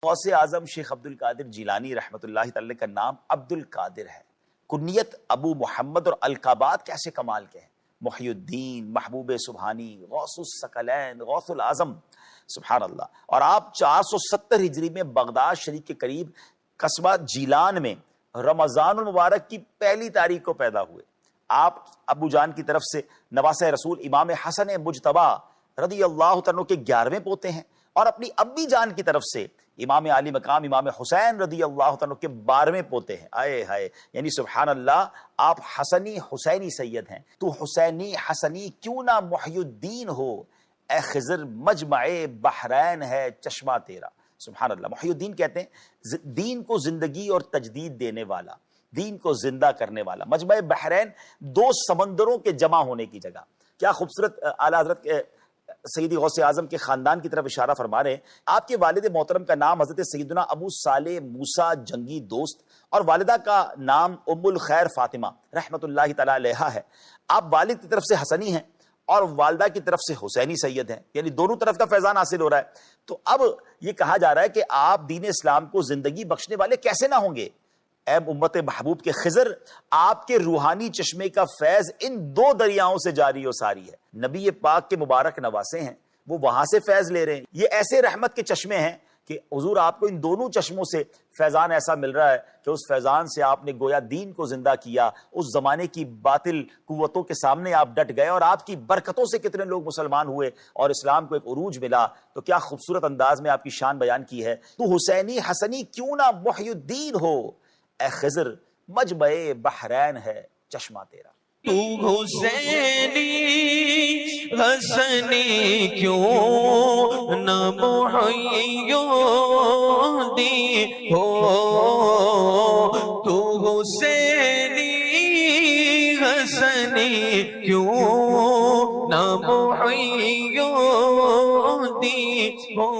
غوث اعظم شیخ عبد القادر جیلانی رحمۃ اللہ تعالی کا نام عبد القادر ہے، کنیت ابو محمد، اور القابات کیسے کمال کے ہیں، محی الدین، محبوب سبحانی، غوث الثقلین، غوث العظم، سبحان اللہ۔ اور آپ 470 ہجری میں بغداد شریف کے قریب قصبہ جیلان میں رمضان المبارک کی پہلی تاریخ کو پیدا ہوئے۔ آپ ابو جان کی طرف سے نواسہ رسول امام حسن مجتبی رضی اللہ عنہ کے 11ویں پوتے ہیں، اور اپنی ابی جان کی طرف سے امام علی مقام امام حسین رضی اللہ عنہ کے 12ویں پوتے ہیں۔ آئے ہائے، یعنی سبحان اللہ، آپ حسنی حسینی سید ہیں۔ تو حسینی حسنی کیوں نہ محی الدین ہو، اے خضر مجمع بحرین ہے چشمہ تیرا۔ سبحان اللہ، محی الدین کہتے ہیں دین کو زندگی اور تجدید دینے والا، دین کو زندہ کرنے والا۔ مجمع بحرین دو سمندروں کے جمع ہونے کی جگہ۔ کیا خوبصورت اعلیٰ حضرت سیدی غوث اعظم کے خاندان کی طرف اشارہ فرما رہے ہیں۔ آپ کے والد محترم کا نام حضرت سیدنا ابو صالح موسیٰ جنگی دوست، اور والدہ کا نام ام الخیر فاطمہ رحمت اللہ تعالی علیہا ہے۔ آپ والد کی طرف سے حسنی ہیں اور والدہ کی طرف سے حسینی سید ہیں، یعنی دونوں طرف کا فیضان حاصل ہو رہا ہے۔ تو اب یہ کہا جا رہا ہے کہ آپ دین اسلام کو زندگی بخشنے والے کیسے نہ ہوں گے؟ اے امت محبوب کے خضر، آپ کے روحانی چشمے کا فیض ان دو دریاؤں سے جاری و ساری ہے۔ نبی پاک کے مبارک نواسے ہیں، وہ وہاں سے فیض لے رہے ہیں۔ یہ ایسے رحمت کے چشمے ہیں کہ حضور آپ کو ان دونوں چشموں سے فیضان ایسا مل رہا ہے کہ اس فیضان سے آپ نے گویا دین کو زندہ کیا، اس زمانے کی باطل قوتوں کے سامنے آپ ڈٹ گئے، اور آپ کی برکتوں سے کتنے لوگ مسلمان ہوئے اور اسلام کو ایک عروج ملا۔ تو کیا خوبصورت انداز میں آپ کی شان بیان کی ہے۔ تو حسینی حسنی کیوں نہ محی الدین ہو، اے خضر مجمع بحرین ہے چشمہ تیرا۔ تو حسینی حسنی کیوں نہ محی الدین ہو، تو حسینی حسنی کیوں نہ محی الدین ہو،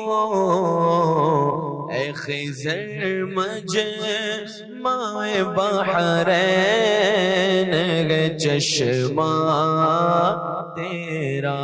اے خضر مجمع بحرین ہے چشمہ تیرا۔